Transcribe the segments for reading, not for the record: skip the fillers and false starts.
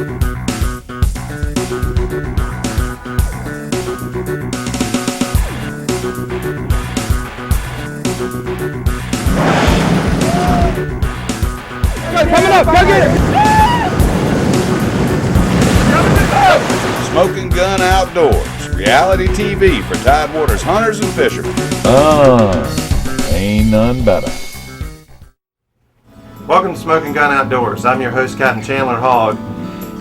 Coming up, go get it! Smokin' Gun Outdoors, reality TV for Tidewater's hunters and fishermen. Ain't none better. Welcome to Smokin' Gun Outdoors. I'm your host, Captain Chandler Hogg,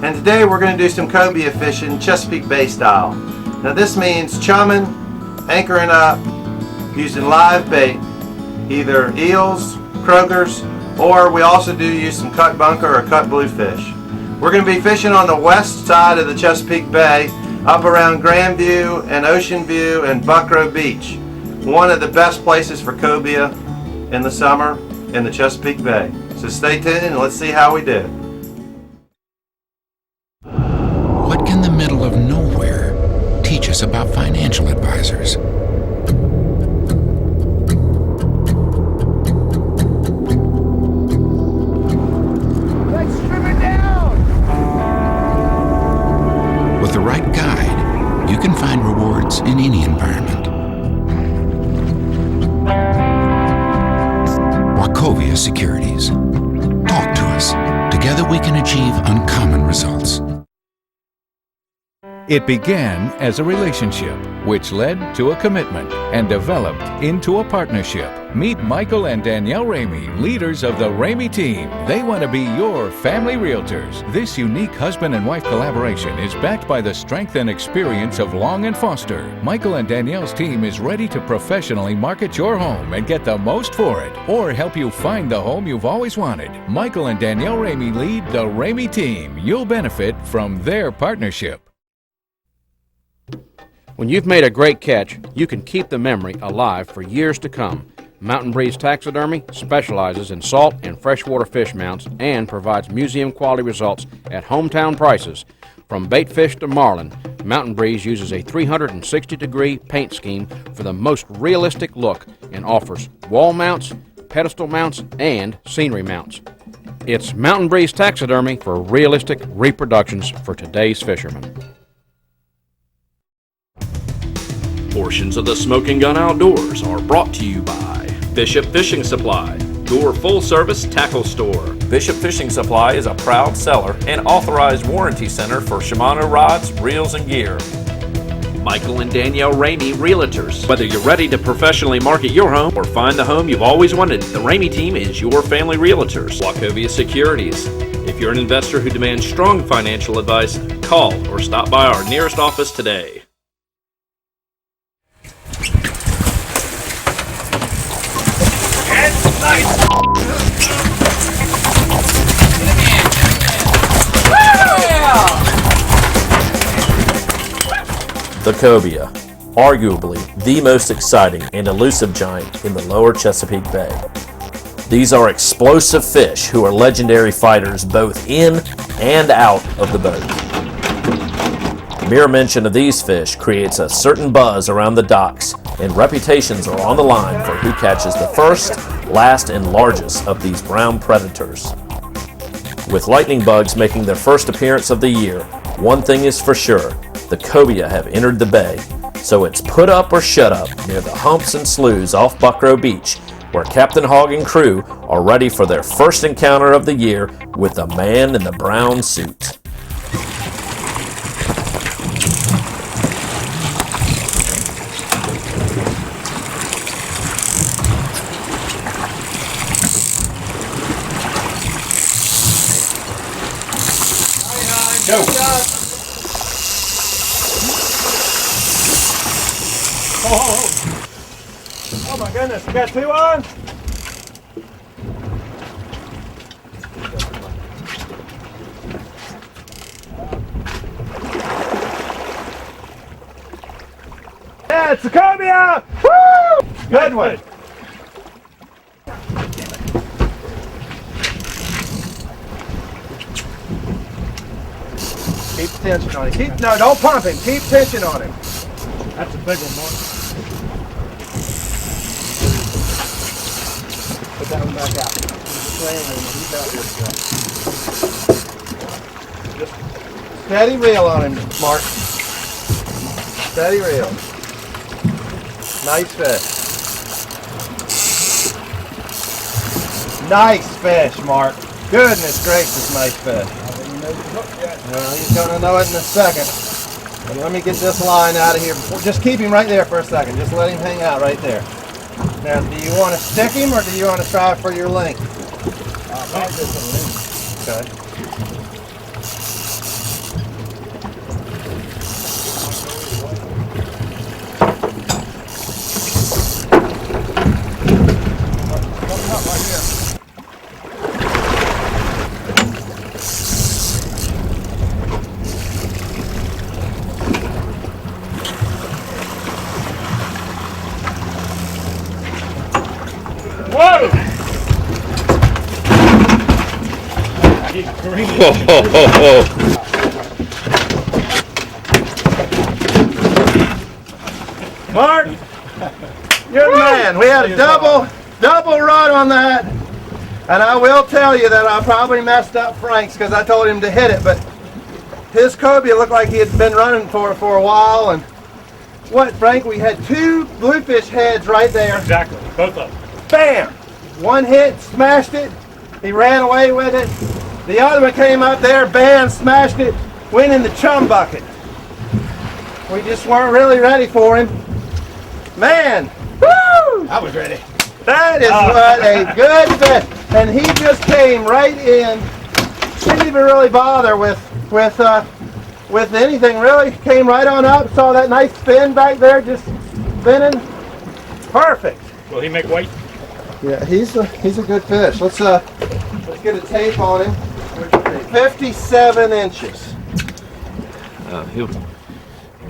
and today we're going to do some cobia fishing, Chesapeake Bay style. Now this means chumming, anchoring up, using live bait, either eels, croakers, or we also do use some cut bunker or cut bluefish. We're going to be fishing on the west side of the Chesapeake Bay, up around Grandview and Ocean View and Buckrow Beach. One of the best places for cobia in the summer in the Chesapeake Bay. So stay tuned and let's see how we do. What can the middle of nowhere teach us about financial advisors? With the right guide, you can find rewards in any environment. Wachovia Securities. Talk to us. Together we can achieve uncommon results. It began as a relationship, which led to a commitment and developed into a partnership. Meet Michael and Danielle Ramey, leaders of the Ramey team. They want to be your family realtors. This unique husband and wife collaboration is backed by the strength and experience of Long and Foster. Michael and Danielle's team is ready to professionally market your home and get the most for it, or help you find the home you've always wanted. Michael and Danielle Ramey lead the Ramey team. You'll benefit from their partnership. When you've made a great catch, you can keep the memory alive for years to come. Mountain Breeze Taxidermy specializes in salt and freshwater fish mounts and provides museum-quality results at hometown prices. From baitfish to marlin, Mountain Breeze uses a 360-degree paint scheme for the most realistic look and offers wall mounts, pedestal mounts, and scenery mounts. It's Mountain Breeze Taxidermy for realistic reproductions for today's fishermen. Portions of the Smokin' Gun Outdoors are brought to you by Bishop Fishing Supply, your full-service tackle store. Bishop Fishing Supply is a proud seller and authorized warranty center for Shimano rods, reels, and gear. Michael and Danielle Ramey Realtors. Whether you're ready to professionally market your home or find the home you've always wanted, the Ramey team is your family realtors. Wachovia Securities. If you're an investor who demands strong financial advice, call or stop by our nearest office today. The cobia, arguably the most exciting and elusive giant in the lower Chesapeake Bay. These are explosive fish who are legendary fighters both in and out of the boat. Mere mention of these fish creates a certain buzz around the docks, and reputations are on the line for who catches the first, last, and largest of these brown predators. With lightning bugs making their first appearance of the year, one thing is for sure, the cobia have entered the bay, so it's put up or shut up near the humps and sloughs off Buckrow Beach, where Captain Hogg and crew are ready for their first encounter of the year with the man in the brown suit. Go. Oh my goodness, we got two on? Yeah, it's a cobia! Woo! Good one. Keep tension on him. No, don't pump him. Keep tension on him. That's a big one, Mark. Put that one back out. Just laying him. He's out here. Just Steady reel on him, Mark. Steady reel. Nice fish. Nice fish, Mark. Goodness gracious, nice fish. Well, he's going to know it in a second. But let me get this line out of here. Just keep him right there for a second. Just let him hang out right there. Now, do you want to stick him or do you want to try for your length? Okay. Mark, you're the man. We had a double run on that, and I will tell you that I probably messed up Frank's because I told him to hit it, but his cobia looked like he had been running for a while. And what, Frank? We had two bluefish heads right there. Exactly, both of them. Bam! One hit, smashed it. He ran away with it. The other one came up there, bam, smashed it, went in the chum bucket. We just weren't really ready for him. Man, woo! I was ready. That is what a good fish. And he just came right in. Didn't even really bother with anything really. Came right on up, saw that nice fin back there, just spinning. Perfect. Will he make weight? Yeah, he's a good fish. Let's get a tape on him. 57 inches.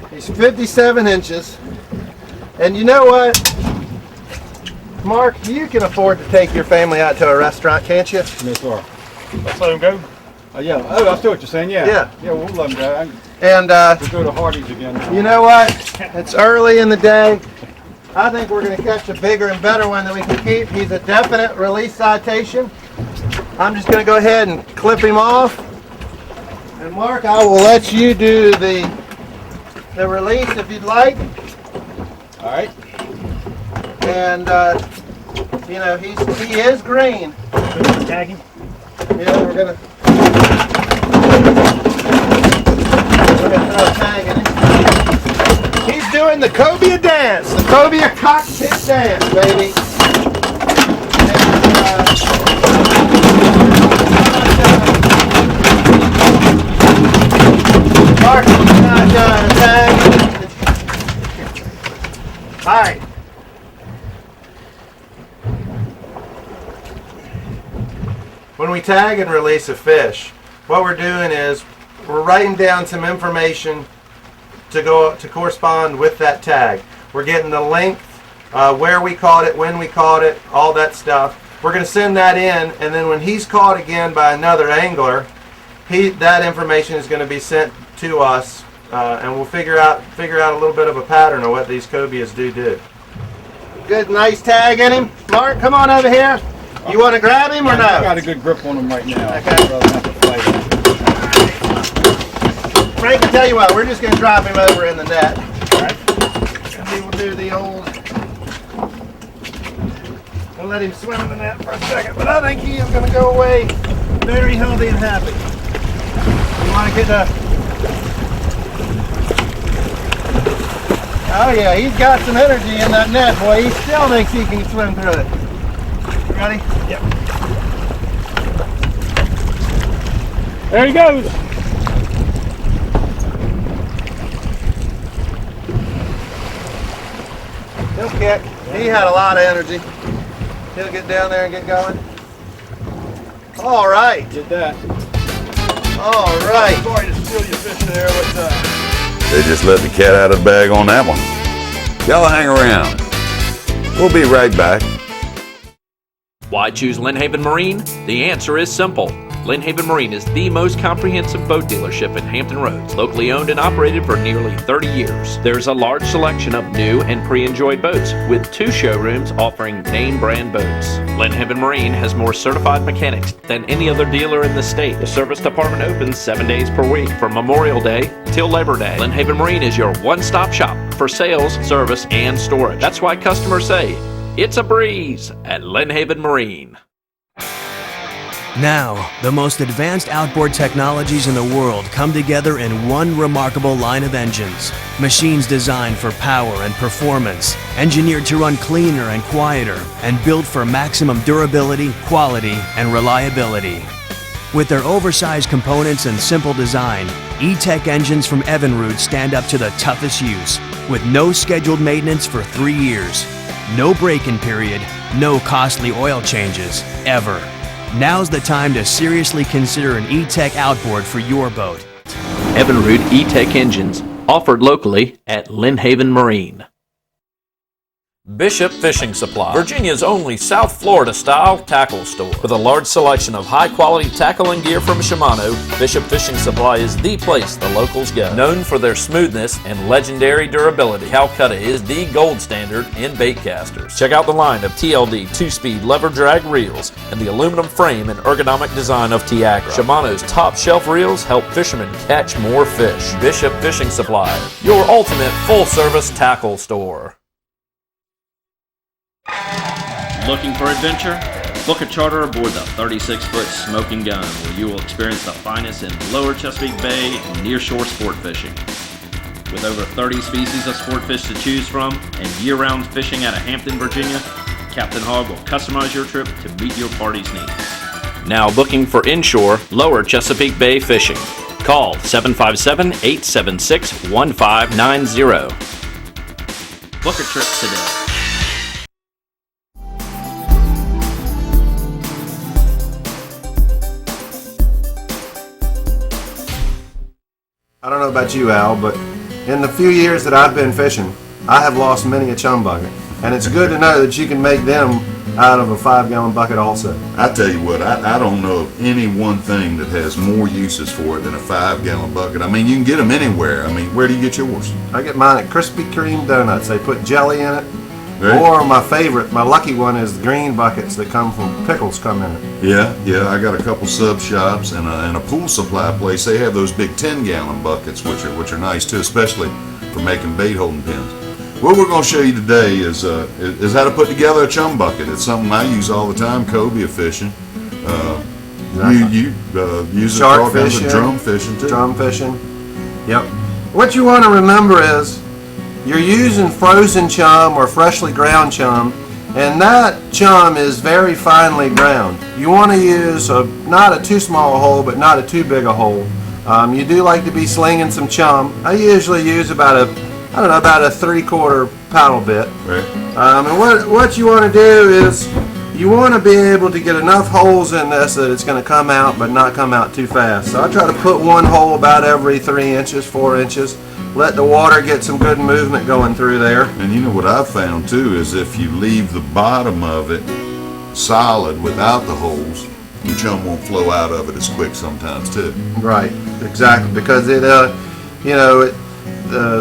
He's 57 inches. And you know what? Mark, you can afford to take your family out to a restaurant, can't you? Yes, sir. Let's let him go. Yeah. Oh, I see what you're saying. Yeah. Yeah. Yeah, we'll let him go. And We'll go to Hardee's again. you know what? It's early in the day. I think we're going to catch a bigger and better one that we can keep. He's a definite release citation. I'm just going to go ahead and clip him off. And Mark, I will let you do the release if you'd like. All right. And you know, he is green. Tag him. Yeah, we're gonna throw a tag in him. He's doing the Cobia dance, the Cobia cockpit dance, baby. Mark, tag. All right. When we tag and release a fish, what we're doing is we're writing down some information to correspond with that tag. We're getting the length, where we caught it, when we caught it, all that stuff. We're going to send that in, and then when he's caught again by another angler, that information is going to be sent to us, and we'll figure out a little bit of a pattern of what these cobias do. Good, nice tag in him. Mark, come on over here. You want to grab him or no? I got a good grip on him right now. Okay. I'd rather have to fight him. Frank, I tell you what, we're just going to drop him over in the net. All right. And we will do the old... We'll let him swim in the net for a second, but I think he is going to go away very healthy and happy. You want to get the... Oh yeah, he's got some energy in that net, boy. He still thinks he can swim through it. You ready? Yep. There he goes. He'll kick. He had a lot of energy. He'll get down there and get going. All right. Get that. All right. Sorry to steal your fish there, but They just let the cat out of the bag on that one. Y'all hang around. We'll be right back. Why choose Lynn Haven Marine? The answer is simple. Lynn Haven Marine is the most comprehensive boat dealership in Hampton Roads, locally owned and operated for nearly 30 years. There's a large selection of new and pre-enjoyed boats, with 2 showrooms offering name brand boats. Lynn Haven Marine has more certified mechanics than any other dealer in the state. The service department opens 7 days per week from Memorial Day till Labor Day. Lynn Haven Marine is your one-stop shop for sales, service, and storage. That's why customers say, it's a breeze at Lynn Haven Marine. Now, the most advanced outboard technologies in the world come together in one remarkable line of engines. Machines designed for power and performance, engineered to run cleaner and quieter, and built for maximum durability, quality, and reliability. With their oversized components and simple design, E-Tech engines from Evinrude stand up to the toughest use, with no scheduled maintenance for 3 years, no break-in period, no costly oil changes, ever. Now's the time to seriously consider an E-Tech outboard for your boat. Evinrude E-Tech engines, offered locally at Lynn Haven Marine. Bishop Fishing Supply, Virginia's only South Florida style tackle store. With a large selection of high quality tackle and gear from Shimano, Bishop Fishing Supply is the place the locals go. Known for their smoothness and legendary durability, Calcutta is the gold standard in bait casters. Check out the line of TLD 2-speed lever drag reels and the aluminum frame and ergonomic design of Tiagra. Shimano's top shelf reels help fishermen catch more fish. Bishop Fishing Supply, your ultimate full service tackle store. Looking for adventure? Book a charter aboard the 36-foot Smokin gun, where you will experience the finest in lower Chesapeake Bay and nearshore sport fishing. With over 30 species of sport fish to choose from and year-round fishing out of Hampton, Virginia, Captain Hogg will customize your trip to meet your party's needs. Now booking for inshore, lower Chesapeake Bay fishing. Call 757-876-1590. Book a trip today. I don't know about you, Al, but in the few years that I've been fishing, I have lost many a chum bucket. And it's good to know that you can make them out of a 5-gallon bucket also. I tell you what, I don't know of any one thing that has more uses for it than a 5-gallon bucket. I mean, you can get them anywhere. I mean, where do you get yours? I get mine at Krispy Kreme Donuts. They put jelly in it. Right. Or my favorite, my lucky one, is the green buckets that come from pickles come in it. Yeah, I got a couple sub shops and a pool supply place. They have those big 10-gallon buckets, which are nice too, especially for making bait holding pins. What we're going to show you today is how to put together a chum bucket. It's something I use all the time, cobia fishing. You use it for all kinds of drum fishing too. Drum fishing. Yep. What you want to remember is you're using frozen chum or freshly ground chum, and that chum is very finely ground. You want to use not a too small a hole, but not a too big a hole. You do like to be slinging some chum. I usually use about a 3/4 paddle bit. Right. And what you want to do is you want to be able to get enough holes in this that it's going to come out, but not come out too fast. So I try to put one hole about every 3 inches, 4 inches. Let the water get some good movement going through there. And you know what I've found too is if you leave the bottom of it solid without the holes, the chum won't flow out of it as quick sometimes too. Right, exactly, because the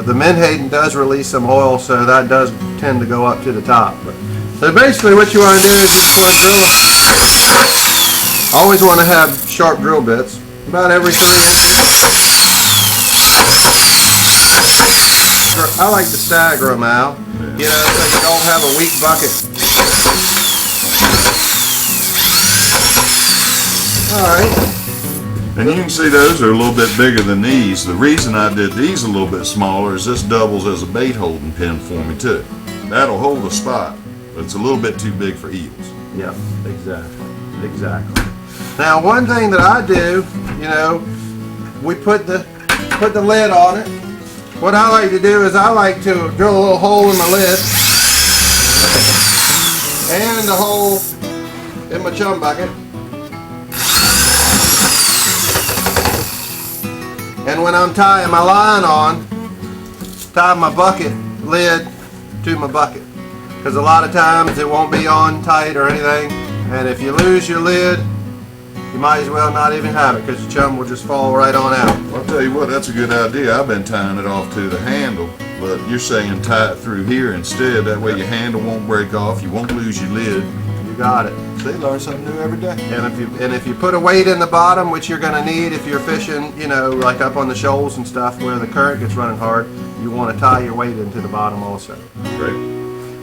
menhaden does release some oil, so that does tend to go up to the top. So basically what you want to do is just want to drill. Always want to have sharp drill bits, about every 3 inches. I like to stagger them out, so you don't have a weak bucket. Alright. And you can see those are a little bit bigger than these. The reason I did these a little bit smaller is this doubles as a bait holding pin for me too. That'll hold the spot, but it's a little bit too big for eels. Yep, exactly. Now one thing that I do, we put the lid on it. What I like to do is I like to drill a little hole in my lid and a hole in my chum bucket. And when I'm tying my line on, tie my bucket lid to my bucket. Because a lot of times it won't be on tight or anything. And if you lose your lid, you might as well not even have it because your chum will just fall right on out. I'll tell you what, that's a good idea. I've been tying it off to the handle, but you're saying tie it through here instead. That way your handle won't break off. You won't lose your lid. You got it. They learn something new every day. And if you put a weight in the bottom, which you're going to need if you're fishing, you know, like up on the shoals and stuff where the current gets running hard, you want to tie your weight into the bottom also. Great.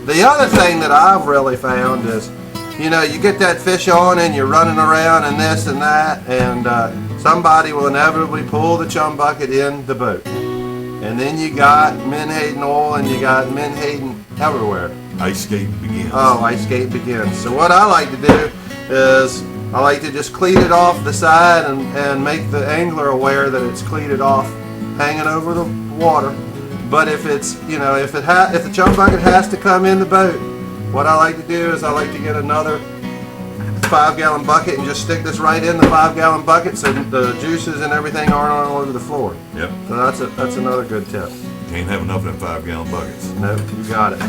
The other thing that I've really found is, you know, you get that fish on and you're running around and this and that, and somebody will inevitably pull the chum bucket in the boat. And then you got menhaden oil and you got menhaden everywhere. Ice skating begins. Oh, ice skate begins. So what I like to do is I like to just cleat it off the side and make the angler aware that it's cleated off, hanging over the water. But if it's, you know, if the chum bucket has to come in the boat, what I like to do is I like to get another 5-gallon bucket and just stick this right in the 5-gallon bucket so the juices and everything aren't all over the floor. Yep. So that's another good tip. Can't have enough of them 5-gallon buckets. Nope, you got it.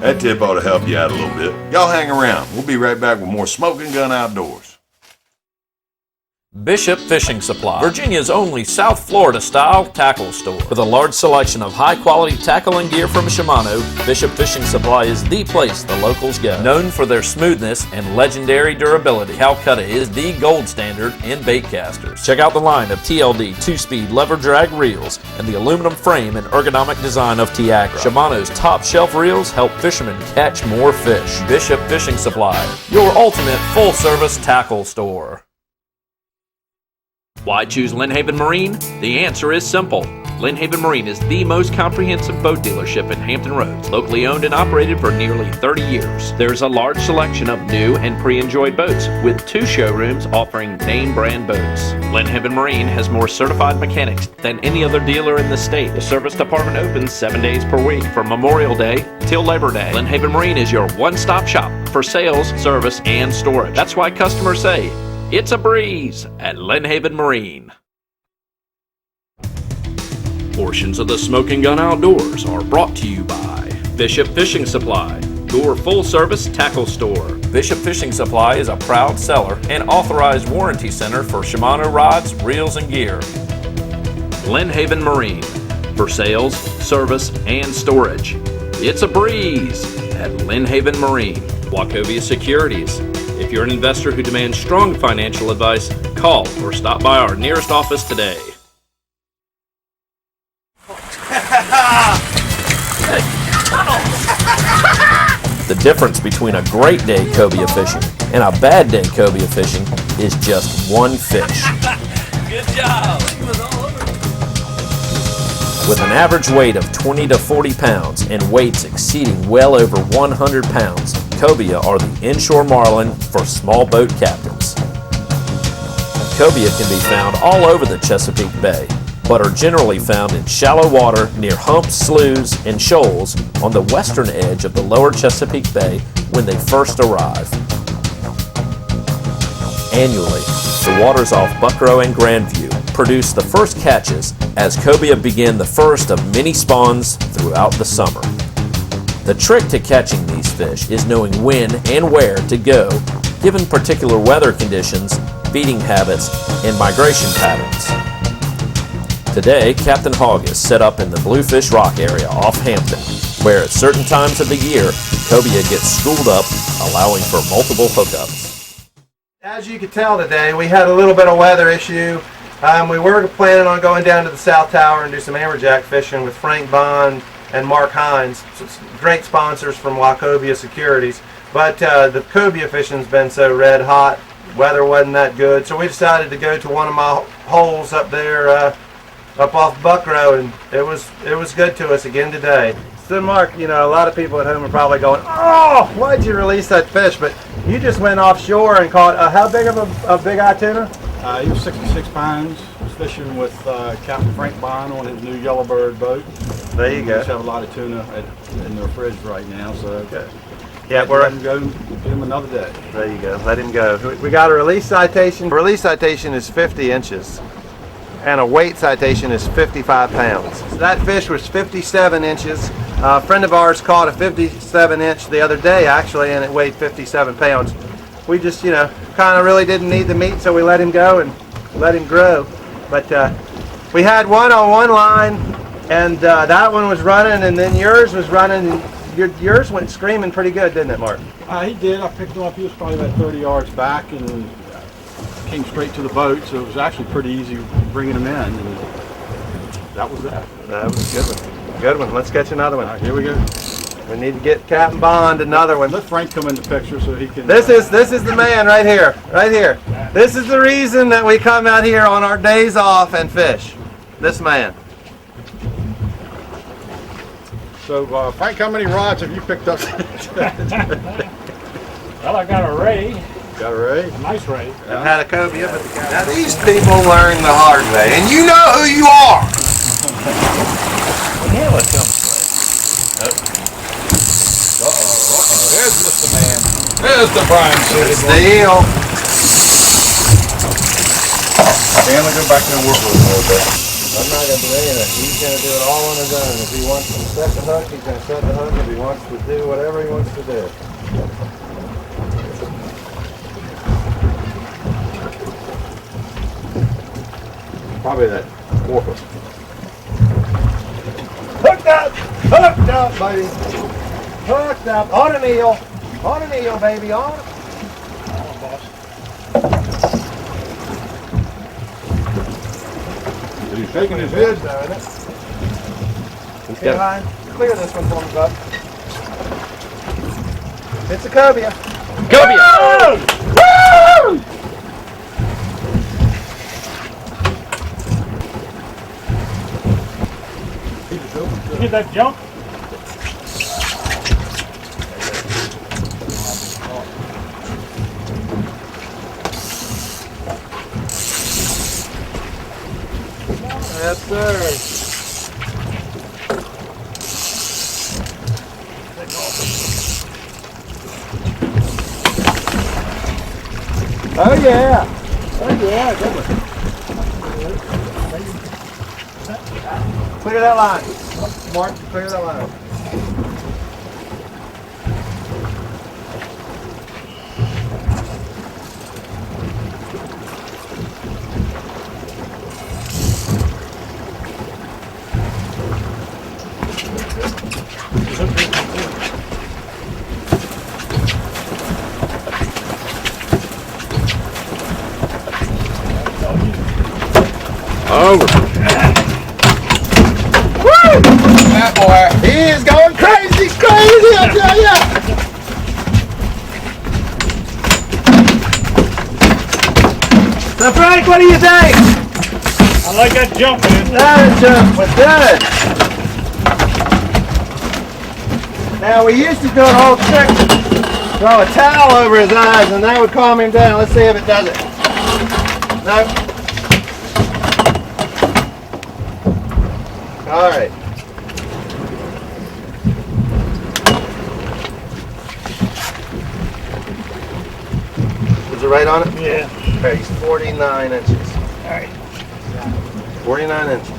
That tip ought to help you out a little bit. Y'all hang around. We'll be right back with more Smokin' Gun Outdoors. Bishop Fishing Supply, Virginia's only South Florida-style tackle store. With a large selection of high-quality tackle and gear from Shimano, Bishop Fishing Supply is the place the locals go. Known for their smoothness and legendary durability, Calcutta is the gold standard in bait casters. Check out the line of TLD 2-speed lever drag reels and the aluminum frame and ergonomic design of Tiagra. Shimano's top-shelf reels help fishermen catch more fish. Bishop Fishing Supply, your ultimate full-service tackle store. Why choose Lynnhaven Marine? The answer is simple. Lynnhaven Marine is the most comprehensive boat dealership in Hampton Roads, locally owned and operated for nearly 30 years. There's a large selection of new and pre-enjoyed boats, with 2 showrooms offering name brand boats. Lynnhaven Marine has more certified mechanics than any other dealer in the state. The service department opens 7 days per week, from Memorial Day till Labor Day. Lynnhaven Marine is your one-stop shop for sales, service, and storage. That's why customers say, it's a breeze at Lynnhaven Marine. Portions of the Smokin' Gun Outdoors are brought to you by Bishop Fishing Supply, your full-service tackle store. Bishop Fishing Supply is a proud seller and authorized warranty center for Shimano rods, reels, and gear. Lynnhaven Marine, for sales, service, and storage. It's a breeze at Lynnhaven Marine. Wachovia Securities. If you're an investor who demands strong financial advice, call or stop by our nearest office today. The difference between a great day cobia fishing and a bad day cobia fishing is just one fish. Good job. With an average weight of 20 to 40 pounds and weights exceeding well over 100 pounds, cobia are the inshore marlin for small boat captains. Cobia can be found all over the Chesapeake Bay, but are generally found in shallow water near humps, sloughs, and shoals on the western edge of the lower Chesapeake Bay when they first arrive. Annually, the waters off Buckrow and Grandview produce the first catches as cobia begin the first of many spawns throughout the summer. The trick to catching these fish is knowing when and where to go, given particular weather conditions, feeding habits, and migration patterns. Today, Captain Hogg is set up in the Bluefish Rock area off Hampton, where at certain times of the year, cobia gets schooled up, allowing for multiple hookups. As you can tell today, we had a little bit of weather issue. We were planning on going down to the South Tower and do some amberjack fishing with Frank Bond and Mark Hines, great sponsors from Wachovia Securities. But the cobia fishing's been so red hot, weather wasn't that good, so we decided to go to one of my holes up there, up off Buckrow, and it was good to us again today. So Mark, you know, a lot of people at home are probably going, oh, why'd you release that fish? But you just went offshore and caught, how big of a big-eye tuna? He was 66 pounds. I was fishing with Captain Frank Bond on his new Yellowbird boat. There you go. We just have a lot of tuna in the fridge right now, so okay. Yeah, we're letting him go, give him another day. There you go. Let him go. We got a release citation. A release citation is 50 inches, and a weight citation is 55 pounds. So that fish was 57 inches. A friend of ours caught a 57 inch the other day, actually, and it weighed 57 pounds. we just, you know, kind of really didn't need the meat, so we let him go and let him grow. But we had one on one line, and that one was running, and then yours was running. And yours went screaming pretty good, didn't it, Mark? He did. I picked him up. He was probably about 30 yards back and came straight to the boat, so it was actually pretty easy bringing him in. And that was that. That was a good one. Good one. Let's catch another one. All right, here we go. We need to get Captain Bond another one. Let Frank come in the picture so he can... This is the man right here. Right here. This is the reason that we come out here on our days off and fish. This man. So, Frank, how many rods have you picked up? Well, I got a ray. Got a ray? Nice ray. I've had a cobia, but now these people learn the hard way, and you know who you are. Here, let's go. There's Mr. Man. There's the Brian City. It's the eel. Dan, go back there and work with him a little bit. I'm not going to do anything. He's going to do it all on his own. If he wants to set the hook, he's going to set the hook. If he wants to do whatever he wants to do. Probably that porpoise. Hooked up, buddy. Hooked up on an eel, baby, on. Is he shaking his head? Okay, Ryan, clear this one for me, bud. It's a cobia. Cobia! Woo! You get that jump? Yes, sir. Oh yeah. Oh yeah, good one. Clear that line. Mark, clear that line. Over. Woo! That boy, he is going crazy, I tell ya! So Frank, what do you think? I like that jump, man. That jump was good. Now we used to do an old trick, throw a towel over his eyes and that would calm him down. Let's see if it does it. No. All right. Is it right on it? Yeah. Okay, he's 49 inches. All right. 49 inches.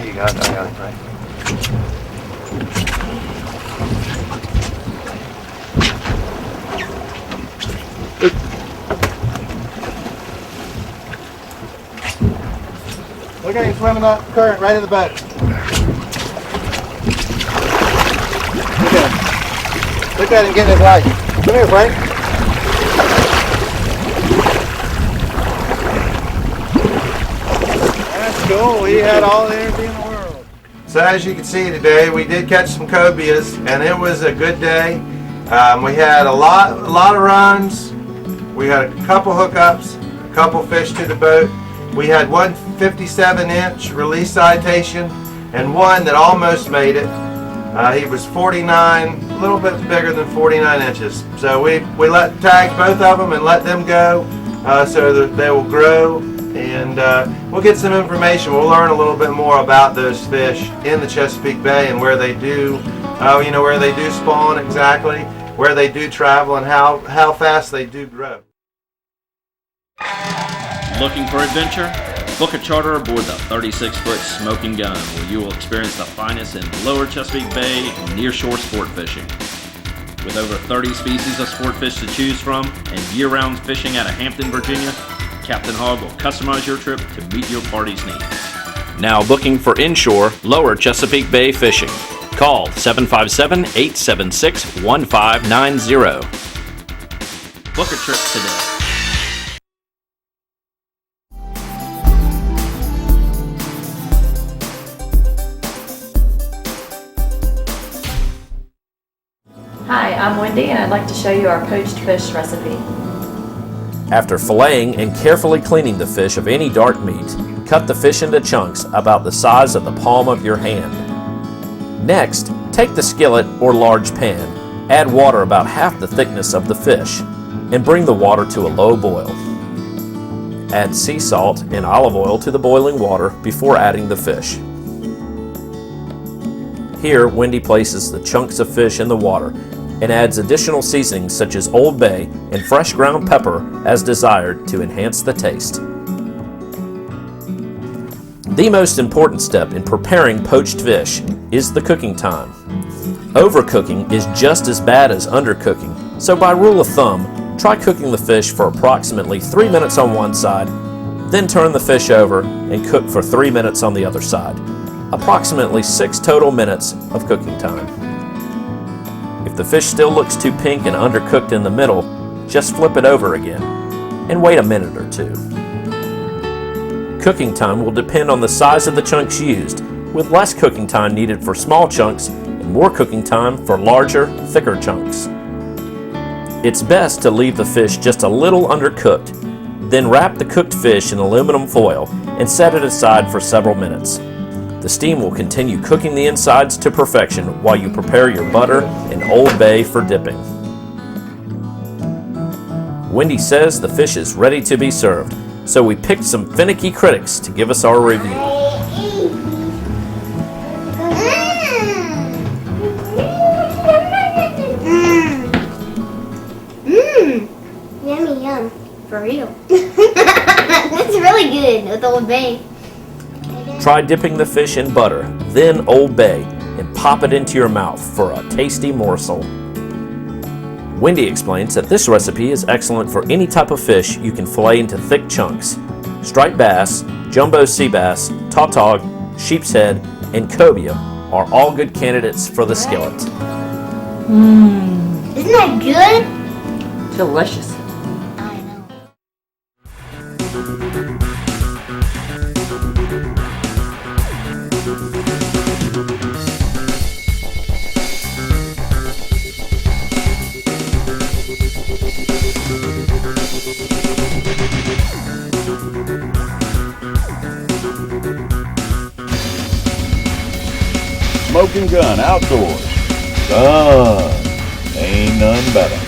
You got it, I got it, right. Look at him swimming up current right in the boat. Look at him getting his light. Come here, Frank. That's cool. He had all the energy in the world. So as you can see today, we did catch some cobias, and it was a good day. We had a lot of runs. We had a couple hookups, a couple fish to the boat. We had one 57-inch release citation and one that almost made it. He was 49, a little bit bigger than 49 inches. So we tagged both of them and let them go so that they will grow. And we'll get some information. We'll learn a little bit more about those fish in the Chesapeake Bay and where they do, where they do spawn exactly, where they do travel, and how fast they do grow. Looking for adventure? Book a charter aboard the 36-foot Smokin Gun, where you will experience the finest in lower Chesapeake Bay and nearshore sport fishing. With over 30 species of sport fish to choose from and year-round fishing out of Hampton, Virginia, Captain Hog will customize your trip to meet your party's needs. Now booking for inshore, lower Chesapeake Bay fishing. Call 757-876-1590. Book a trip today. Hi, I'm Wendy and I'd like to show you our poached fish recipe. After filleting and carefully cleaning the fish of any dark meat, cut the fish into chunks about the size of the palm of your hand. Next, take the skillet or large pan, add water about half the thickness of the fish, and bring the water to a low boil. Add sea salt and olive oil to the boiling water before adding the fish. Here, Wendy places the chunks of fish in the water and adds additional seasonings such as Old Bay and fresh ground pepper as desired to enhance the taste. The most important step in preparing poached fish is the cooking time. Overcooking is just as bad as undercooking, so by rule of thumb, try cooking the fish for approximately 3 minutes on one side, then turn the fish over and cook for 3 minutes on the other side. Approximately 6 total minutes of cooking time. If the fish still looks too pink and undercooked in the middle, just flip it over again and wait a minute or two. Cooking time will depend on the size of the chunks used, with less cooking time needed for small chunks and more cooking time for larger, thicker chunks. It's best to leave the fish just a little undercooked, then wrap the cooked fish in aluminum foil and set it aside for several minutes. The steam will continue cooking the insides to perfection while you prepare your butter and Old Bay for dipping. Wendy says the fish is ready to be served, so we picked some finicky critics to give us our review. Yummy, yum. For real. It's really good with Old Bay. Try dipping the fish in butter, then Old Bay, and pop it into your mouth for a tasty morsel. Wendy explains that this recipe is excellent for any type of fish you can fillet into thick chunks. Striped bass, jumbo sea bass, tautog, sheepshead, and cobia are all good candidates for the skillet. Isn't that good? Delicious. Smokin Gun Outdoors. Done. Ain't none better.